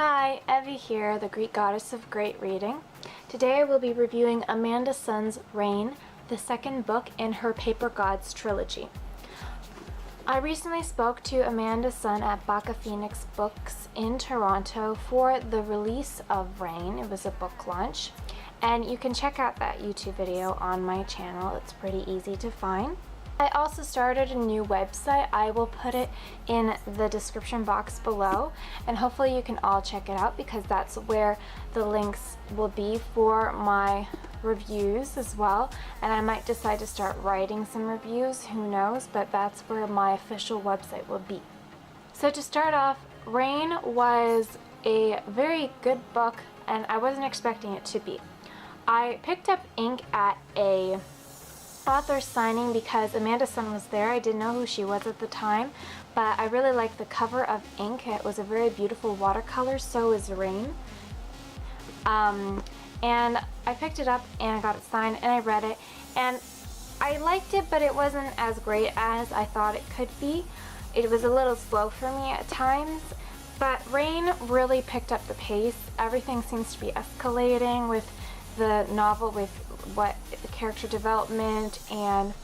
Hi, Evie here, the Greek goddess of great reading. Today I will be reviewing Amanda Sun's Rain, the second book in her Paper Gods trilogy. I recently spoke to Amanda Sun at Baka Phoenix Books in Toronto for the release of Rain. It was a book launch, and you can check out that YouTube video on my channel. It's pretty easy to find. I also started a new website. I will put it in the description box below, and hopefully you can all check it out because that's where the links will be for my reviews as well. And I might decide to start writing some reviews, who knows, but that's where my official website will be. So to start off, Rain was a very good book, and I wasn't expecting it to be. I picked up ink at a author signing because Amanda Sun was there. I didn't know who she was at the time, but I really liked the cover of ink. It was a very beautiful watercolor, so is Rain. And I picked it up and I got it signed and I read it, and I liked it, but it wasn't as great as I thought it could be. It was a little slow for me at times, but Rain really picked up the pace. Everything seems to be escalating with the novel, with what the character development and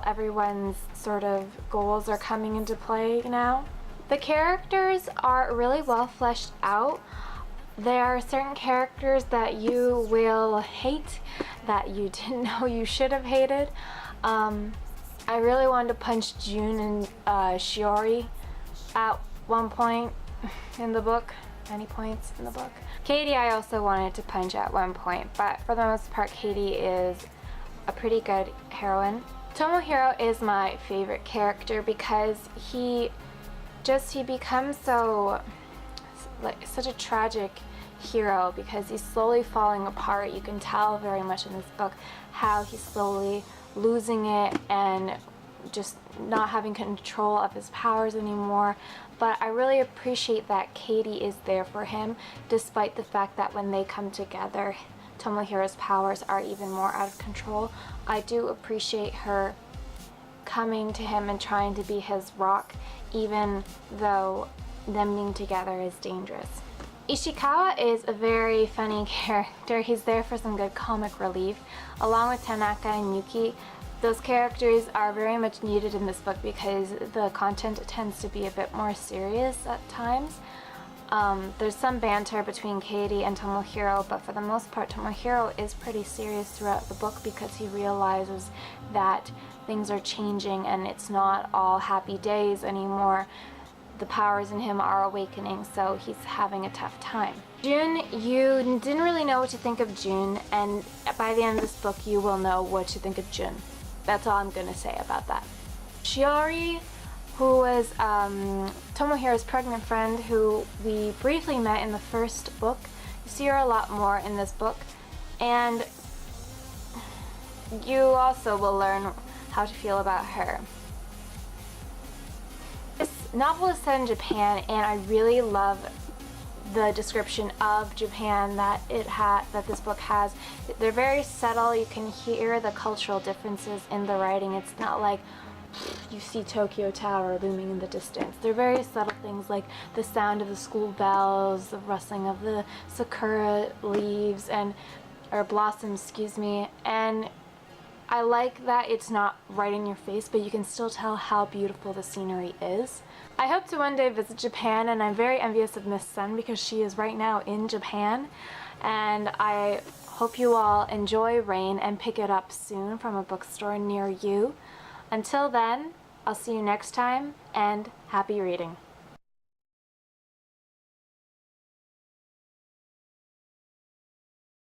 everyone's sort of goals are coming into play now. The characters are really well fleshed out. There are certain characters that you will hate that you didn't know you should have hated. I really wanted to punch June and Shiori at one point in the book. Any points in the book. Katie I also wanted to punch at one point, but for the most part Katie is a pretty good heroine. Tomohiro is my favorite character because he becomes such a tragic hero because he's slowly falling apart. You can tell very much in this book how he's slowly losing it and just not having control of his powers anymore. But I really appreciate that Katie is there for him, despite the fact that when they come together, Tomohiro's powers are even more out of control. I do appreciate her coming to him and trying to be his rock, even though them being together is dangerous. Ishikawa is a very funny character. He's there for some good comic relief. Along with Tanaka and Yuki, those characters are very much needed in this book because the content tends to be a bit more serious at times. There's some banter between Katie and Tomohiro, but for the most part Tomohiro is pretty serious throughout the book because he realizes that things are changing and it's not all happy days anymore. The powers in him are awakening, so he's having a tough time. June, you didn't really know what to think of June, and by the end of this book you will know what to think of June. That's all I'm gonna say about that. Shiori, who was Tomohiro's pregnant friend who we briefly met in the first book. You see her a lot more in this book, and you also will learn how to feel about her. This novel is set in Japan, and I really love the description of Japan that this book has. They're very subtle. You can hear the cultural differences in the writing. It's not like you see Tokyo Tower looming in the distance. They're very subtle things like the sound of the school bells, the rustling of the sakura leaves or blossoms, excuse me. And I like that it's not right in your face, but you can still tell how beautiful the scenery is. I hope to one day visit Japan, and I'm very envious of Miss Sun because she is right now in Japan. And I hope you all enjoy Rain and pick it up soon from a bookstore near you. Until then, I'll see you next time, and happy reading.